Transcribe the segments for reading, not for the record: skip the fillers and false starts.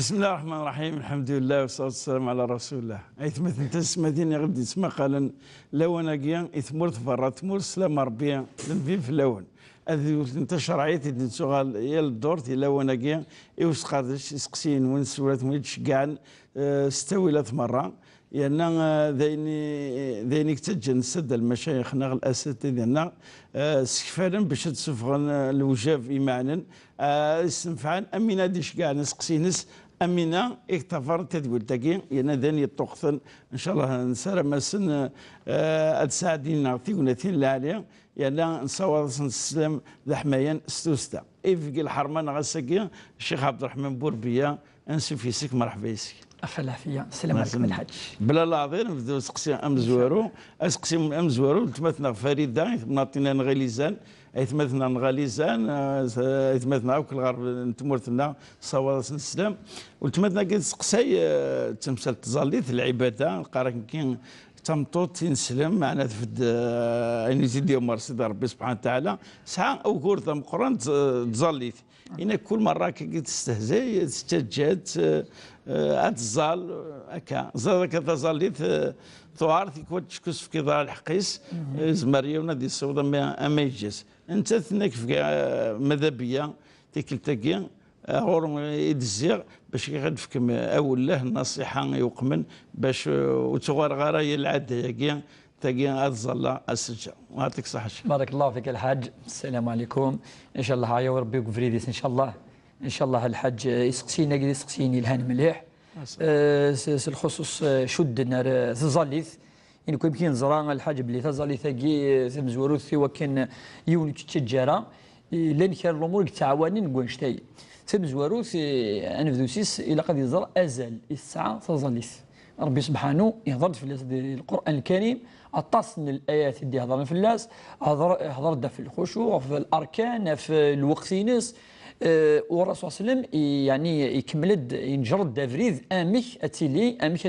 بسم الله الرحمن الرحيم، الحمد لله والصلاة والسلام على رسول الله. أيثمت أنت اسمدين غدي تسمى قال لون أجيان إثمرت فرا تمور سلام ربيا لنفي في اللون هذه أنت شرعيتي تسوغال يا الدورتي لون أجيان إيوس قادش يسقسين وين سورة ويتش كان استوي لث مرة لأن ذيني كتجن سد المشايخنا الأساتذة سكفانا باش تسفغن الوجاف إيمانا استنفعان أمينة ديش كاع نسقسينس أمينة اكتفر تدوير تاكي لأن ذاني الطقثن إن شاء الله نسار مسن أتساعدين نعطي ونثين العالية لأن نصور السلام ذا حمايان ستوستا إفقي الحرمان غساكي الشيخ عبد الرحمن بوربيا أنسو في سك مرحبا يسك أخي العافية السلام عليكم الحاج بلا العظيم نبداو سقسي أمزوارو أسقسي أمزوارو تمثنا فريدة نعطينا نغاليزان ايثمثنا نغاليزان ايثمثنا وكل غرب نتمورتنا صواب السلام وتمثنا كي سقسي تمثال تزاليت العبادة قارن كي تمطوط تنسلم معنا في اني زيد يوم مرسيد ربي سبحانه وتعالى ساعه او كورت مقرن تزاليت إن كل مرة كي تستهزئ تستجد أتزال هكا زادك تزاليت ثوارث يكون تشكس في كذا الحقيس زمريونا دي السودا ما يجلس أنت ثنك في مذهبية تكلتكي غور يدزيغ باش يغدفكم أول له النصيحة يقمن باش وتغار غرايا العادة ياكي تاقي أتزال السجا ويعطيك الصحة. بارك الله فيك الحاج السلام عليكم إن شاء الله يا ربي وفريديس إن شاء الله الحاج يسقسينا كي يسقسيني الهان مليح الخصوص شد نار تزاليث إن كون يمكن زران الحاج بلي تزاليث كي تمزوروث وكان يون تشجرا لين كان الأمور تعاونين نقول شتاي تمزوروث أنا فدوسيس إلى قد يزرع أزل الساعة تزاليث ربي سبحانه يهضر في القرآن الكريم أطاس من الآيات اللي هضرنا في الناس هضر في الخشوع في الأركان في الوقتينس والرسول صلى الله عليه وسلم يعني يكمل ينجرد دافريد اميك اتيلي اميك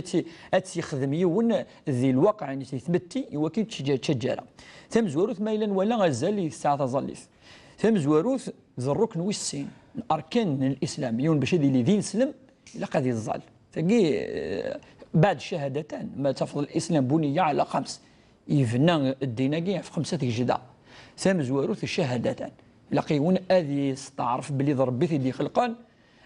اتي خدم يون ذي الواقع يعني تثبتي يوكي تشجاره تمزوروث ميلا ولا غزال الساعه تظليث تمزوروث ذي الركن والسين الاركان الاسلام يون باش يدي دين سلم الى قد يزال تلقي بعد الشهادتان ما تفضل الاسلام بني على 5 يفنى الدين في 5 جدا تمزوروث الشهادتان لقيون هذه استعرف بلي ربي ثدي خلقان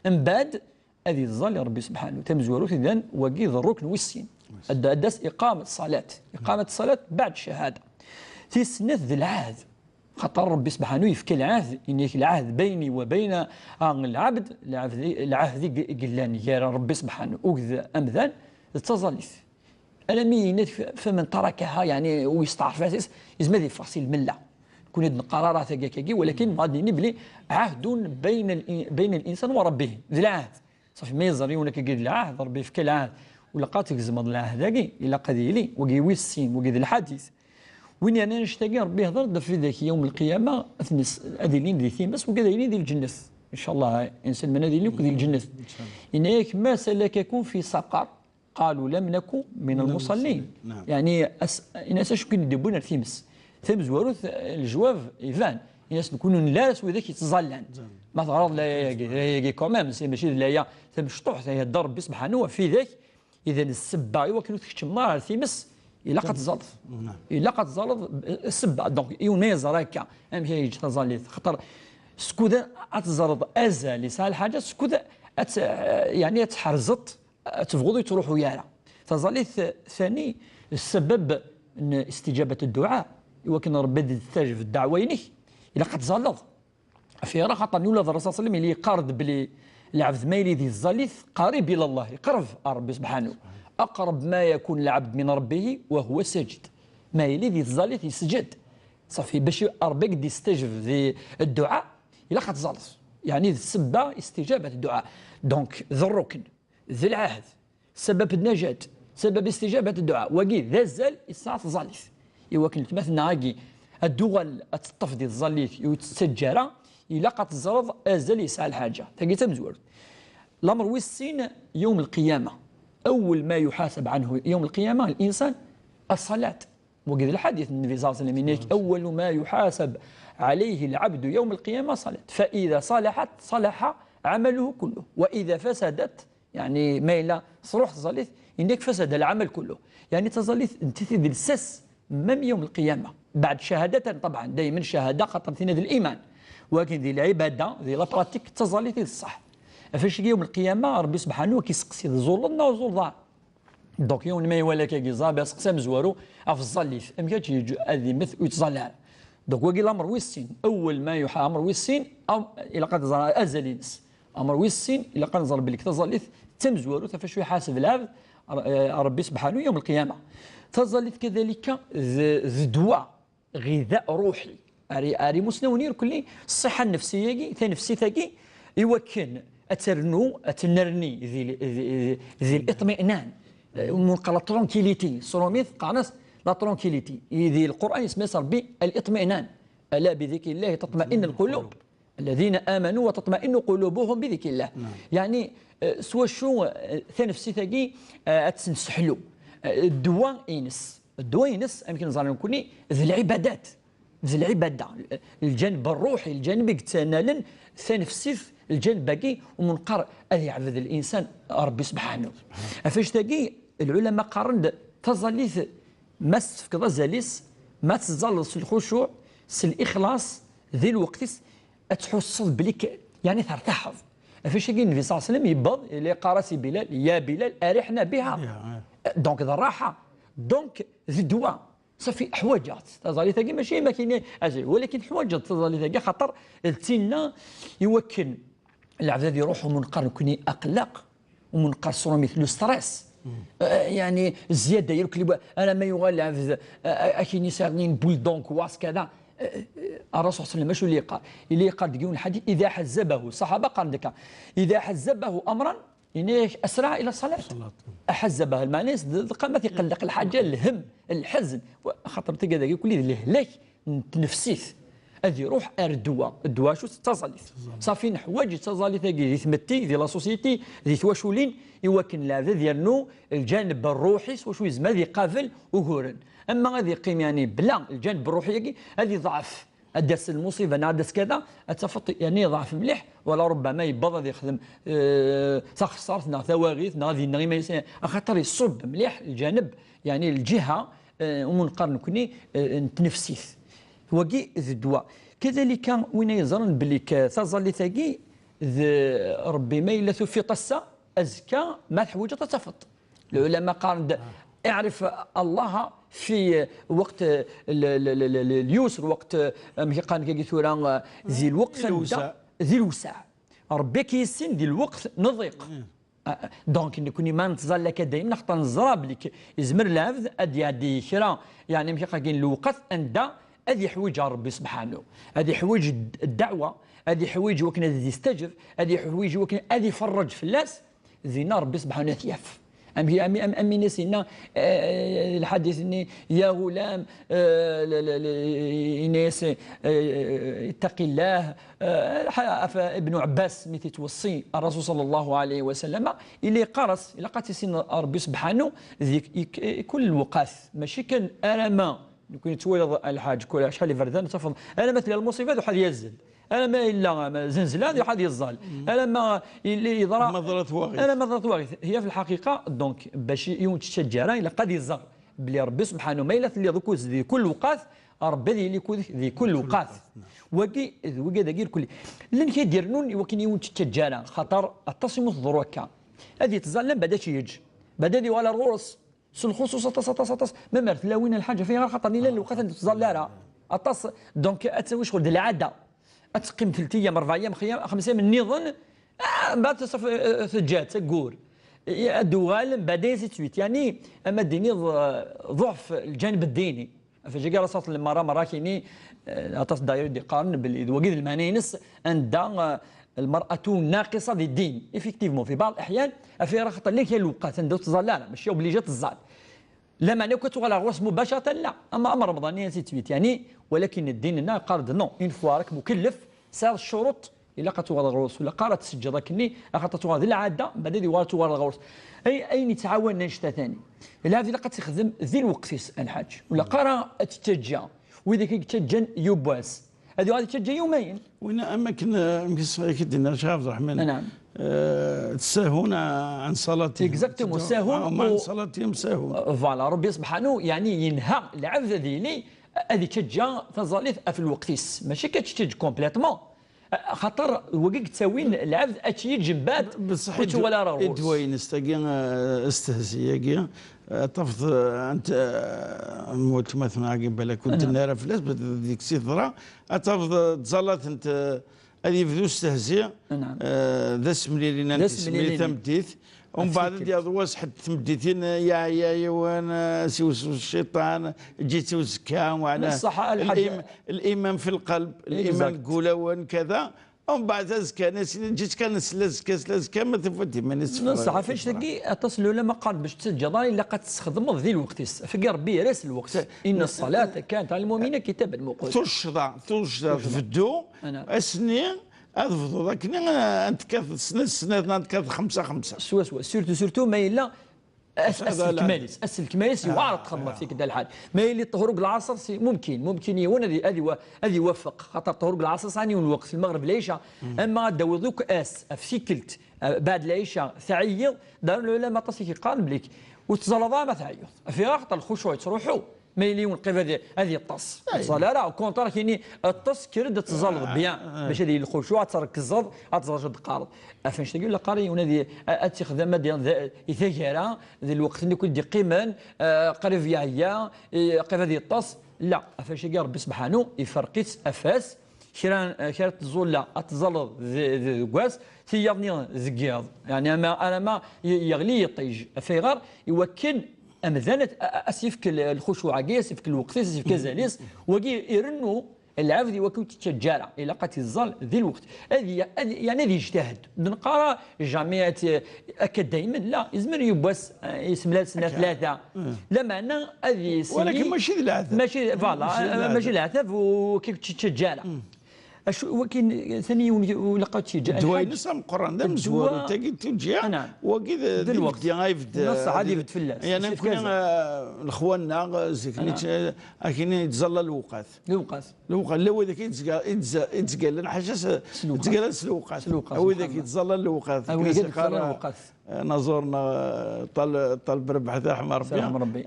من بعد هذه الظل ربي سبحانه تمزورو اذا وقي الركن والسين الداس اقامه الصلاه بعد الشهاده تسنث ذي العهد خطر ربي سبحانه يفكي العهد انك العهد بيني وبين العبد العهد قلاني يا ربي سبحانه وكذا امذان تظلث ألمي فمن تركها يعني ويستعرف يزمد يفصل المله كون هاد القرارات هكاكي ولكن غادي نبلي عهد بين الانسان وربه ذي العهد صافي ما يزريونا كي العهد ربي يفك العهد ولقاتك زمض العهد هاكي الا قضي لي وكي ويسين وكي الحديث وين انا نشتاقي ربي يهضر في ذاك يوم القيامه اذلين ذي ثيمس وكذا ذي الجنه ان شاء الله انسان من هذه ذي الجنه ان هيك ما سلككم في سقر قالوا لم نكن من المصلين يعني الناس شكون يدبون الثيمس ثم زواروث الجواب إيفان الناس نكونوا نلاس وذاك يتزلان ما تغرض لا يجي كومام سي ماشي لا يا ثم شطوح هي الدار ربي سبحانه في ذاك إذا السبع وكانوا تكتم نار ثيمس إلا قد زلط إلا قد زلط السبع دونك يوم ما يزرى هكا أمشي يجي تزليت خاطر سكودا أتزرد أزا لسان الحاجة سكودا يعني تحرزت تفغضي تروح وياها تزليت ثاني السبب إن استجابة الدعاء ولكن ربي يستجب في الدعوينه الى قد زلط في راه خاطر يولد الرسول صلى الله عليه وسلم اللي يقارد بلي العبد ما يلي ذي الزليث قريب الى الله يقرب ربي سبحانه اقرب ما يكون العبد من ربه وهو ساجد ما يلي ذي الزليث يسجد صافي باش ربي قد يستجب ذي الدعاء الى قد زلط يعني السبه استجابه الدعاء دونك ذو الركن ذي العهد سبب النجاه سبب استجابه الدعاء وكي ذا زال الساعه زليث يوكل مثلا هاكي الدول تطفدي الزليث يتسجر إلا قد الزرض أزل يسعى الحاجة تاقي تمزور الأمر والسين يوم القيامة أول ما يحاسب عنه يوم القيامة الإنسان الصلاة وقد الحديث النبي صلى الله عليه وسلم أول ما يحاسب عليه العبد يوم القيامة صلاة فإذا صلحت صلح عمله كله وإذا فسدت يعني ما إلا صروح تظليث إنك فسد العمل كله. يعني تظليث أنت ذي السس مم يوم القيامة بعد شهادة، طبعا دائما شهادة خاطر ذي الإيمان، ولكن ذي العبادة ذي لا براتيك تظليث الصح. فاش يوم القيامة ربي سبحانه كيسقسي زولنا وزولنا. دونك يوم ما يولى كيزاب سقسام زوارو افزاليث ام كتجي هذه مثل يتزلال. دونك واقي الامر ويسين اول ما يوحى امر ويسين او الى قد زرع ازلينس امر ويسين الى قد زرب بلك تزليث تم زوارو فاش يحاسب العبد ربي سبحانه يوم القيامه. تزليث كذلك ذي دواء غذاء روحي اري مسنونير كلي الصحه النفسيه ثاني نفسيتك يوكن اترنو اتنرني ذي الاطمئنان من قال ترونكيليتي سروميث قانس لا ترونكيليتي ذي القرآن اسمه ربي الاطمئنان ألا بذكر الله تطمئن القلوب الذين آمنوا وتطمئن قلوبهم بذكر الله. يعني سوا شو ثنفسي ثقي تنسحلو الدواء ينس يمكن نظر نكوني ذي العبادات ذي العبادة الجانب الروحي الجانب اجتنالا ثنفسي الجانب باقي ومنقر أذي يعبد الإنسان ربي سبحانه. فاش تاقي العلماء قارن تظليث ما تفقد زاليس ما تزال الخشوع الإخلاص ذي الوقت تحس بليك يعني ترتحض. فاش تاقي النبي صلى الله عليه وسلم يبض اللي قارس بلال يا بلال أرحنا بها دونك ذا الراحة دونك ذي الدواء صافي حواجات تظلي ثقي ماشي ما كاين اجل ولكن حواجات تظلي ثقي خاطر التينا يوكل العباد يروحوا منقر كوني اقلق ومنقر صوره مثل الستريس يعني الزياده يركل انا ما يغال العبد اكيني ساغنين بولدون كواس كذا الرسول صلى الله عليه وسلم شو اللي قال ديون الحديث اذا حزبه الصحابه قال لك اذا حزبه امرا يعني اسرع الى الصلاه احزبها المعنى قامت يقلق الحاجه الهم الحزن خاطر تلقى كل الهلاك تنفسيث هذه روح الدواء شو تزاليث صافي حوايج تزاليث ذي ثمتي ذي لا سوسيتي ذي تواشولين يوكن لا ديالنو الجانب الروحي وشو يزما ذي قافل وهورن. اما غادي يقيم يعني بلا الجانب الروحي هذه ضعف الدرس المصيبه نادس كذا اتفط يعني ضعف مليح ولا ربما يبض يخدم تخسرتنا ثواغيث غادي نغي خاطر يصب مليح الجانب يعني الجهه ومنقارن كوني تنفسيث وكي ذي الدواء. كذلك وين يزرن بليك تظل ثقي ربي ما الا في طسه ازكى ما تحوج تتفط. العلماء قال اعرف الله في وقت اليسر وقت قال كي ثورا ذي الوقت ذي الوسع ربي كيسين ذي الوقت نضيق دونك نكوني ما نتظل لك دائما نخطى نزراب لك يزمر العبد ادي كرا يعني مشي قاين الوقت اندا هذه حوايج ربي سبحانه هذه حوايج الدعوه هذه حوايج وكنا يستجب هذه حوايج وكنا هذه يفرج في الناس ذينا ربي سبحانه يثيف أمي نسينا الحديث إني يا غلام إنيس اتق الله ابن عباس مثل توصي الرسول صلى الله عليه وسلم اللي قرص إلى قاتسين ربي سبحانه كل الوقاث ماشي كان أرما يكون تولد الحاج كل شحال فردان تفضل أنا مثل المصيبة وحد يزل انا ما الا زنزلان واحد يزال انا ما اللي يضرا انا مضرة واغث هي في الحقيقه دونك باش يوم تشجر الا قد يزر بلي ربي سبحانه ما الا اللي ذكوز ذي كل وقاث ربي اللي يكون ذي كل وقاث وكي داير كل اللي كيدير نون وكين يوم تشجر خاطر التصم الضروكا هذه تزال بعدا يجي بعدا دي ولا الغرس الخصوص تص ما مرت لا وين الحاجه فيها خاطر لا الوقت تزال لا اتص دونك اتسوي شغل العاده اتقيم 3 ايام 4 ايام 5 ايام النظام بعد تصف ثجات تقول الدوال بعدين سيت يعني اما الديني ضعف الجانب الديني فاش قال صوت المراه مراكيني اتص داير دي قارن بالوقيد المانينس عند المراه ناقصه للدين افكتيفمون في بعض الاحيان في راه خاطر اللي كاين الوقت عنده تزال ماشي اوبليجات الزال لا معنى كتغلى غوص مباشره لا اما امر رمضاني سيتويت يعني ولكن الدين لنا قارد نو اون فوا راك مكلف سال الشروط الا قاتوغا غوص ولا قارت تسجل كني اخاطر هذه العاده بعد دي واتو غوص اي نتعاون نشتا ثاني الا هذه لقد تخدم ذي الوقت الحاج ولا قرا تتجا واذا كيتجن يباس هذه غادي تتجا يومين وين اما كنا يمكن كدينا شيخ عبد الرحمن نعم تساهون عن صلاتهم. اكزاكتومون ساهون عن صلاتهم ساهون. فوالا ربي سبحانه يعني ينهى العبد ديالي هذه تجا تظليت في الوقتيس ماشي كتشتج كومبليتمون خاطر وكيك تساوين العبد اتشي جنبات بصح ولا راه دوين استهزئ تفض انت موت مثلا بالك كنت نارا فلاس ديك السيطره تفض تزلط انت هذه بدو استهزئ. نعم. ذا اسملي انت اسملي تمديث ومن بعد ديال واس حد تمديتين يا وانا سوس الشيطان جيت وزكا وانا الايمان في القلب الايمان قولا كذا ومن بعد زكا ناس جيت كان زكا ما تفوتي ما نسفر بصح فاش تلقي تصلوا لما قال باش تسجل الا قد تستخدم ذي الوقت فكي ربي راس الوقت ان الصلاه كانت على المؤمنين كتابا موقوتا تشرع في الدو السنين أضفضوا ذاك أنت كاف سنة أنت كاف 5 سوا سورتو ما إلا أسل الكماليس يعرض تخدم في كذا الحال ما اللي طهروق العصر ممكن يون هذه يوفق خاطر طهروق العصر ثاني الوقت في المغرب العشاء اما دوذوك افسيكلت بعد العشاء ثعيض دار العلماء تصيكي قال بليك وتزلظا ما ثعيض في وقت الخشوع تروحوا ما يلي ونقف هذه الطاس الصلاه لا كونتر كايني الطاس كرد تزلظ بيان باش هذه الخشوع تركز تزلج قارض فاش تقول لك قاري ونادي اتخذ ديال يثيرا ذي الوقت اللي كنت قيما قريب يعيا قريب هذه الطاس لا فاش قال ربي سبحانه يفرقيت افاس كرا تزول تزلظ ذي كواس تيضني زكياض يعني انا ما يغلي يطيج في غير يوكل أمذنت أسيفك الخشوع أسيفك الوقت أسيفك الزاليس وكي يرنو العبد وكنت تشجارة إلى قت الظل ذي الوقت هذه يعني هذه يجتهد نقرا جامعة أكد دائما لا يزمر يبوس يسمى سنة 3 لا معنى هذه ولكن ماشي العذاب ماشي فوالا ماشي العذاب وكيف تشجارة ولكن ثاني ولقات شي جاء دوينس القران ذا مزور انت قلت تجي وكي ذا الوقت نص عادي بتفلس يعني كنا اخواننا زكنيت كاين يتزلى الوقات لا هو ذاك يتزقال لنا حاجه يتزقال الوقات هو ذاك يتزلى الوقات نزورنا طلب ربح ذا حمار ربي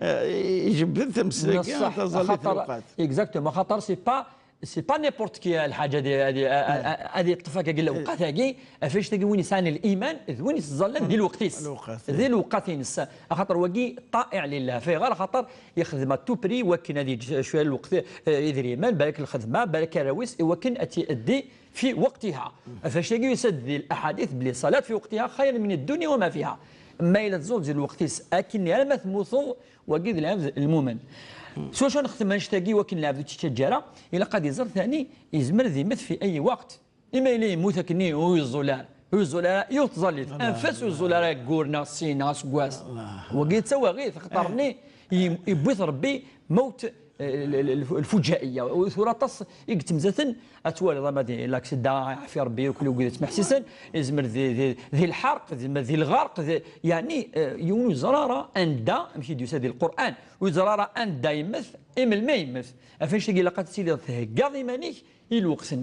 يجيب التمسك تزلى الوقات اكزاكتومون خاطر سي با نيبورت كي الحاجه هذه الطفاكه قال الوقت هاكي فاش تلقى وين يسان الايمان وين يتظل ديال الوقتيس ذي الوقتين خاطر وكي طائع لله فيه غير خاطر يخدم تو بري وكن هذه شويه الوقت يدير ايمان بالك الخدمه بالك راويس وكن اتي في وقتها فاش تلقى يسد الاحاديث بلي الصلاه في وقتها خير من الدنيا وما فيها ما الى تزول ديال الوقتيس اكن ما ثموثو وكي المؤمن سوا شو نختم نشتاقي وكن لعبدو تشجرة إلا قد يزر ثاني يزمر ذي مثل في أي وقت إما إلي يموت كني هو الزلال يتظلت أنفس الزلال كورنا سينا سكواس وقيت سوا غيث خطرني يبوث ربي موت الفجائيه وثورة تص يكتمزثن اتوالي ضمادي لاكسيدا في ربي وكل وقيت محسسا يزمر ذي الحرق ذي الغرق يعني يونو زراره اندا ماشي ديوس هذه القران وزراره اندا يمث امل ما يمث فاش تلقى لقات سيدي تهكا ضمانيك الوقت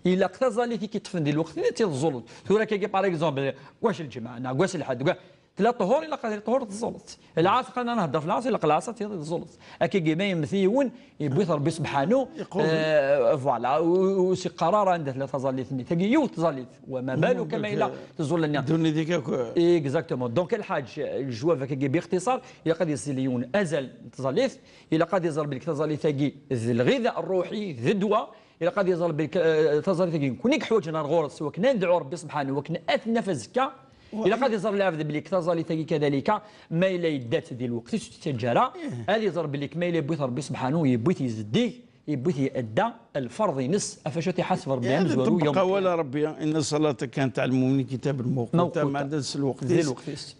الا اقتزل كي كيطفن ديال الوقت تيزولط ثورة كي باغ اكزومبل واش الجماعه واش الحد 3 طهور الا قادر طهور تزلط العصر قلنا نهضر في العصر الا العصر تزلط هكا كيما يمثيون يبغي ربي سبحانه فوالا وسي قرار عنده لا تظل اثنين تجي تظلت وما بالك ما الا تزول لنا دون ذيك اكزاكتومون دونك الحاج الجواب هكا باختصار الا قد يسليون ازل تظليث الا قد يزر بك تظليث الغذاء الروحي ذي الدواء الا قد يزر بك تظليث كونيك حوجنا الغرس وكنا ندعو ربي سبحانه وكنا اثنا فزكا إلا قد يظهر العبد بلي كتظل كذلك ما إلا يدات ديال الوقت تتجارى هذه يظهر بلي ما إلا يبغي ربي سبحانه يبغي يزدي يبغي يأدى الفرض نص افاش تيحاسب ربي يعني تبقى ولا ربي ان الصلاه كانت على المؤمنين كتاب موقوتا مع داس الوقت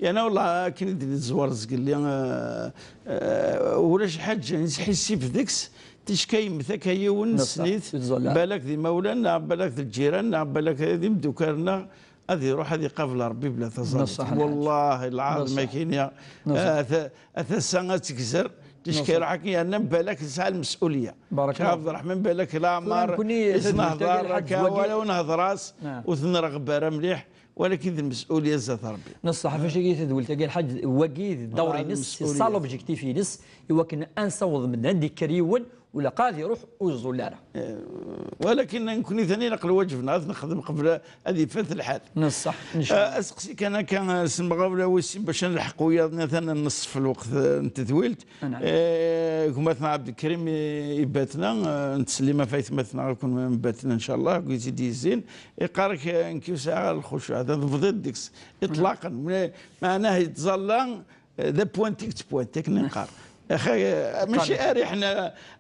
يعني والله كاين يدير الزوار قال لي ولا شي حاجه نحسي في ديكس تشكي مثاك هي ونسنيت بالك ذي مولانا بالك ذي الجيران بالك ذي مدوكارنا هذه يروح هذه قبل ربي بلا تزلط والله العظيم ما كاين يا السنه تكسر تشكي روحك يعني بالك تسعى المسؤوليه بارك الله عبد الرحمن بالك لا عمر نهضر ولا ونهضر راس وثنرغ بارا مليح ولكن المسؤوليه ذات ربي. نصح فاش تدول تلقى الحاج وكيد دوري نس يصال اوبجيكتيف ينس يمكن انصوض من عندي كريون ولا قاضي يروح وزولاره. ولكن نكون ثاني نقل وجفنا نخدم قبل هذه فات الحال. نصح ان شاء الله. اسقسيك انا كان سنبغى وسيم باش نلحقوا ويانا ثنا نصف الوقت انت ثويلت. كما عبد الكريم يباتنا نتسلي ما فايت مثلا نكون باتنا ان شاء الله قلتي ديزين يقارك نكيو ساعه الخشوع هذا فضيل ديكس اطلاقا معناه يتظلى ذا بوانتيك بوانتيك نقار. اخي ماشي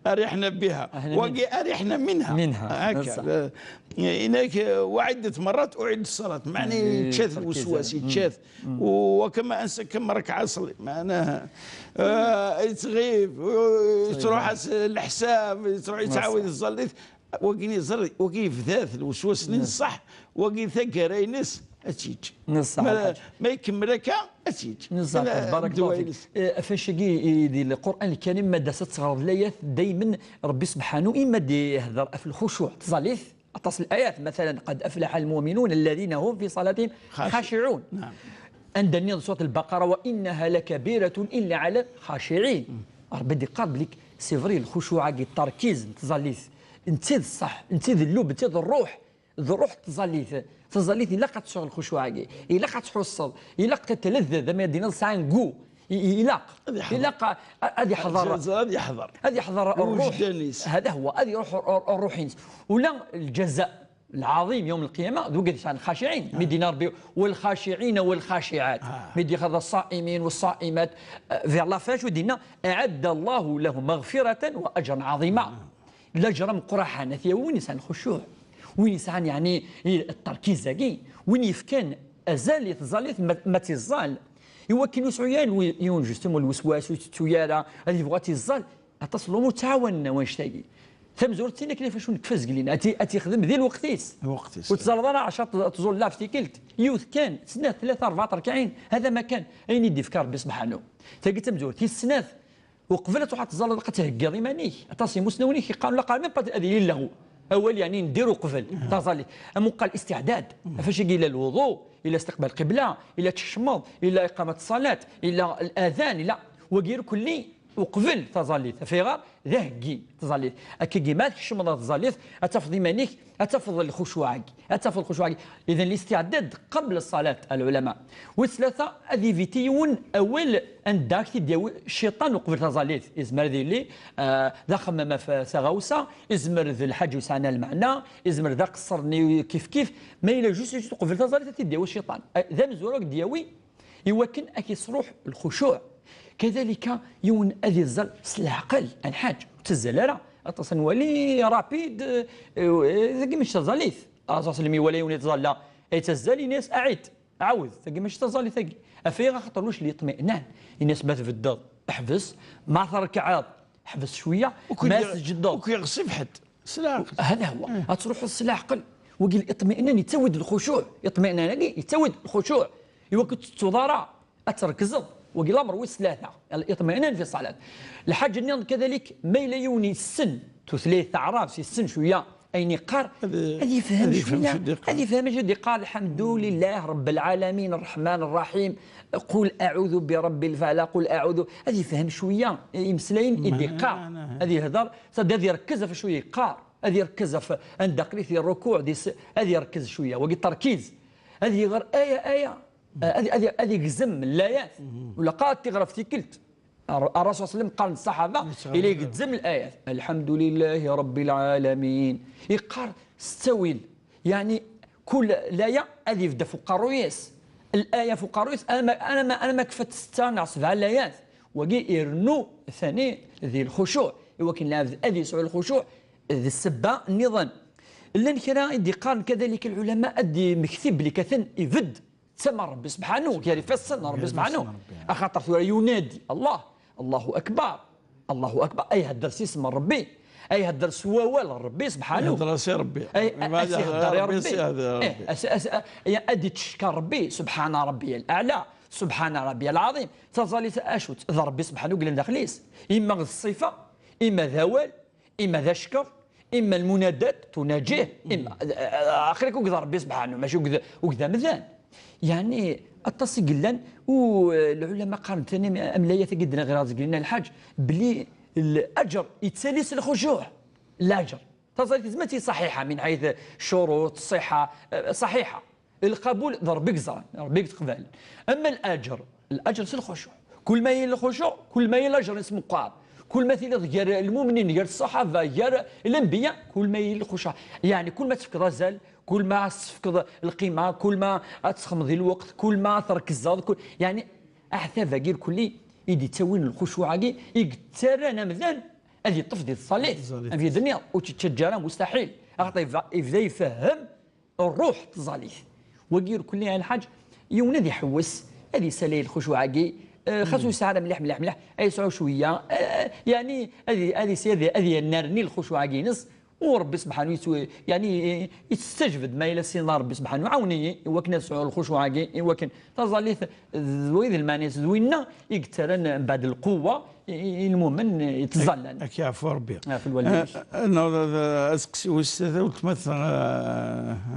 اريحنا بها وقي اريحنا منها هكا. هناك وعده مرات اعيد الصلاه معني تشاث الوسواس تشاث وكما انسى كم ركعه اصلي معناها تغيب تروح الحساب تروح تعاود تصلي وقي في ذات الوسواس صح وقي ثقه ينس أتيج نصح ما يكملك أتيج نصح بارك الله فيك. فاش يجي القرآن الكريم مادة تصغر الآيات دائما ربي سبحانه إما يهضر في الخشوع تزاليث أتصل الآيات مثلا قد أفلح المؤمنون الذين هم في صلاتهم خاشعون. نعم. عندنا سورة البقرة وإنها لكبيرة إلا على خاشعين. ربي دي قارب لك سيفري الخشوع التركيز تزاليث انتي الصح انتي اللب انتي الروح تزاليث إلا قد تشغل الخشوع إلا قد تحصل إلا قد تتلذذ ما يدينا سانكو إلا هذه حضر الروح هذا هو هذه روح الروح ولا الجزاء العظيم يوم القيامة ذو قد عن الخاشعين مدينا ربي والخاشعين والخاشعات مدي هذا الصائمين والصائمات في الله فاش ودينا أعد الله لهم مغفرة وأجرا عظيما. الأجر مقرحة نثيا وين يسعى الخشوع وين يسعى يعني التركيز كي وين يفكان أزال يتزاليث ما تزال يمكن يسعيان يون جوستومو الوسواس وتيالا هذه بغات تزال اتصلوا متعاون ونشتاقي ثم زورتينا كيفاش نكفز قلينا اتي خدم ذي الوقتيس وتزال ضرا 10 تزول لا فتيكلت يوث كان سنه 3 4 ركعين هذا ما كان اين يدي فكار ربي سبحانه تلقى تمزورتي السنات وقبلت واحد تزال لقى تهكاضي مانيش اتصي مسنوني قالوا لا قال ما هذه له اول يعني نديروا قبل تزالي اما قال الاستعداد فاش يجي الى الوضوء الى استقبال القبله الى تشمض الى اقامه الصلاه الى الاذان الى وغير كلي وقبل تزاليث في غار ذهقي تزاليث اكي ما تشمض تزاليث اتفضي مانيك اتفضل الخشوع اتفضل الخشوع اذا الاستعداد قبل الصلاه العلماء والثلاثه هذه فيتيون اول ان داك ديال الشيطان وقبل تزاليث ازمر ذي اللي ذا خمم سغوسه ازمر ذي الحج وسعنا المعنى ازمر ذا قصرني كيف ما الى جوست قبل تزاليث ديال الشيطان ذا مزورك دياوي يمكن اكي صروح الخشوع كذلك يون أذي الزل سلاقل الحاج تزلرا اتصل ولي رابيد ذاك مش تزاليث اتصل مي ولا يون يتزلى يتزالي ناس اعيد عاود ذاك مش تزالي ثقي افيغا خاطرلوش الاطمئنان الناس بات في الدار احبس ما تركعات حبس شويه ما سجد وكيغصب حد سلاقل هذا هو تروح السلاقل وقي الاطمئنان يتود الخشوع اطمئنان يتود الخشوع يوقت تضارع اتركز وقيل الامر والثلاثه الاطمئنان في الصلاه. الحاج النظام كذلك ما يليوني السن ثلاث اعراف في السن شويه اين قار هذه يفهم شويه هذه يفهم شويه قال الحمد لله رب العالمين الرحمن الرحيم قل اعوذ برب الفلق قل اعوذ هذه يفهم شويه يمسلين يدي قار هذه يهضر هذه يركز في شويه قار هذه يركز في عند قريث الركوع هذه يركز شويه وقي التركيز هذه غير ايه هذه جزم الآيات ولا قالت تغرى في تيكلت الرسول صلى الله عليه وسلم قال للصحابة إلي جزم الآيات الحمد لله رب العالمين يقال استويل يعني كل الآية هذه يبدا فوق الرؤيس الآية فوق الرؤيس أنا ما كفت 6 7 الآيات وقي يرنو ثاني ذي الخشوع ولكن لا هذه يسوع الخشوع ذي السبة النظام لأن كنا يدي قال كذلك العلماء أدي مكتب لكثن يفد سمى ربي سبحانه يعني فصل ربي سبحانه أخاطر ثورة ينادي الله أكبر الله أكبر أي هالدرس اسم ربي أي هالدرس ووال ربي سبحانه هالدرس يا ربي يا ربي أدي تشكر ربي سبحان ربي الأعلى سبحان ربي العظيم تظل أشوت ذا ربي سبحانه قلنا داخليس إما الصفة إما ذوال إما ذا شكر إما المنادات تناجيه إما آخرك وكذا ربي سبحانه ماشي وكذا مذان يعني التصي قلان والعلماء قارن ثاني املايات قدنا غير قلنا الحاج بلي الاجر يتسالس الخشوع. الاجر تصل زمتي صحيحه من حيث شروط الصحه صحيحه، القبول ضربك زران ربك تقبل. اما الاجر سي الخشوع، كل ما يل الخشوع كل ما يل الاجر اسمه قاب، كل ما غير المؤمنين غير الصحابه غير الانبياء كل ما يل الخشوع. يعني كل ما تفقد الزال، كل ما تفقد القيمه، كل ما تخمض الوقت، كل ما تركز كل يعني احثى غير كلي يدي تسوين الخشوع كي يقترنا مثلا هذه الطفل الصليت في الدنيا وتتشجر مستحيل يبدا يفهم الروح تزاليه وغير كل الحاج يونذ يحوس هذه سلايل الخشوع كي خاصو يسعر مليح مليح مليح يسعوا شويه يعني هذه النار نيل الخشوع كي نص وربي سبحانه يعني يستجبد ما الى سينا ربي سبحانه عاوني وكنا نسعوا الخشوع كي وكن تزاليه ذويذ المانيس ذوينا يقترن بعد القوه المؤمن يتظلل اكي عفو ربي في الوالدين. انا اسقسي واستاذه وتمثل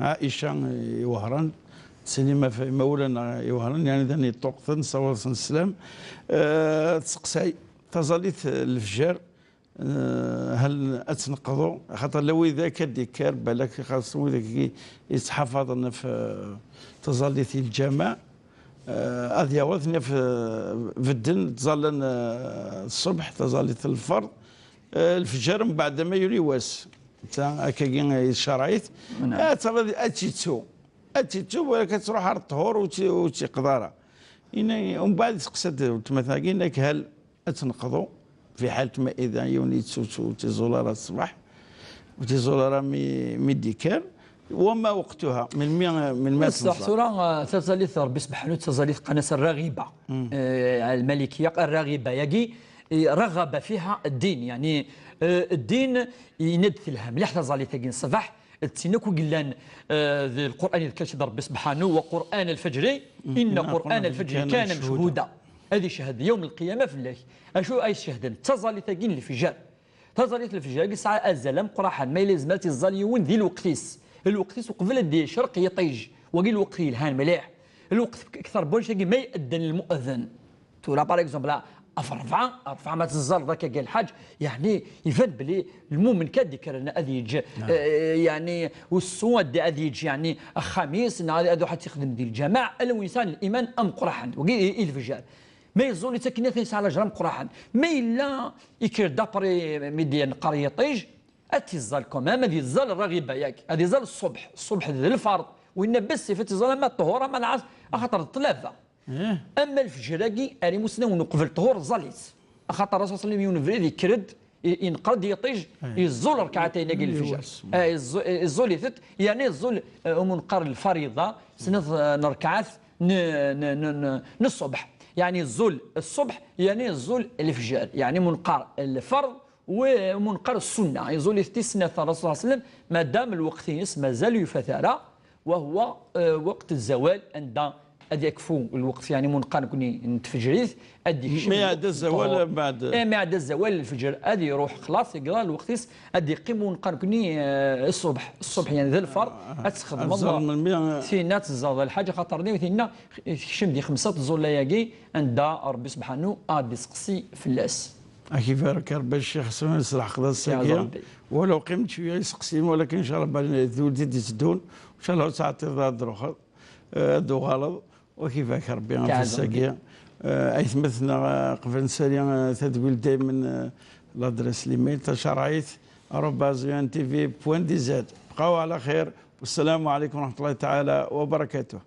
عائشه وهران سينما في مولانا يوهران يعني ذني طوقتن صلى الله عليه وسلم تسقسي تظليت الفجار هل اتنقضوا خاطر لو اذا كديكار بالك خاصو ذاك يتحفظنا في تظليت الجماع هذه وثني في الدن تظلن الصبح تظلت الفرض الفجر من بعد ما يولي واس تاع كاين الشرايط اتيتو ولكن تروح على الطهور وتقدرها ومن بعد تقصد تمثلا هل اتنقضوا في حاله ما اذا يوني تزولار الصباح وتزولار ميديكال وما وقتها من ما صورة تزاليث ربي سبحانه تزاليث قناة الراغبة الملكية الراغبة يجي رغب فيها الدين يعني الدين يندث لها مليح تزاليث كين الصباح تسينك وقلان القرآن يذكر ربي سبحانه وقرآن الفجر إن قرآن الفجر كان مشهودا. هذه شهادة يوم القيامة في الله أشو أي شهادة تزاليث كين الفجر تزاليث الفجر ساعة الزلم قراحان ما يلزمات الزال يون ذي الوقتيس الوقت وقبل دي شرق يطيج وقيل الوقت الهان مليح الوقت اكثر بولشي ما يأذن المؤذن تورا باغ اكزومبل ارفع ما تزال ذاك قال الحاج يعني يفد بلي المؤمن كادي كرنا اديج يعني والسواد اديج يعني الخميس هذا حتى يخدم ديال الجماعه الانسان الايمان ام قرحا وقيل الفجار ما يزول تكنيث على جرام قرحا ما الا يكير دابري ميديان قريه طيج الزال كمان هذه الزال الراغبه ياك هذه زال الصبح ذي الفرض وإن بس في الزال ما الطهوره ما نعرف خاطر الثلاثه اما الفجراكي اني مسنا ونقفل الطهور زاليت خاطر الرسول صلى الله عليه وسلم يونفريد يكرد ينقرض يطيج يزول ركعتين قال الفجر الزول يثت يعني الزول منقر الفريضه سنة نركعات الصبح يعني الزول الصبح يعني الزول الفجر يعني منقر الفرض ومنقر السنه يزول يستثنى الرسول صلى الله عليه وسلم ما دام الوقت مازال يفترى وهو وقت الزوال عند ادي يكفو الوقت يعني منقر كوني نتفجريث ادي ما عدا الزوال بعد ما عدا الزوال الفجر ادي يروح خلاص يقرا الوقت ادي يقيم منقر كوني الصبح يعني ذا الفرض تخدم الله سينات الزاد الحاجه خاطرني وثينا شم دي خمسه زولاياكي عند ربي سبحانه ادي سقسي فلاس كيف راك ربي الشيخ حسن يصلح قضاء الساقيه ولو قيمت شويه يسقسيم ولكن ان شاء الله ولدي تدون ان شاء الله تعطي دو غلط وكيفاك ربي في الساقيه ايثمثنا قبل نسالي تقول دائما لادريس ليميل تشرعيت @tv.dz بقاو على خير والسلام عليكم ورحمه الله تعالى وبركاته.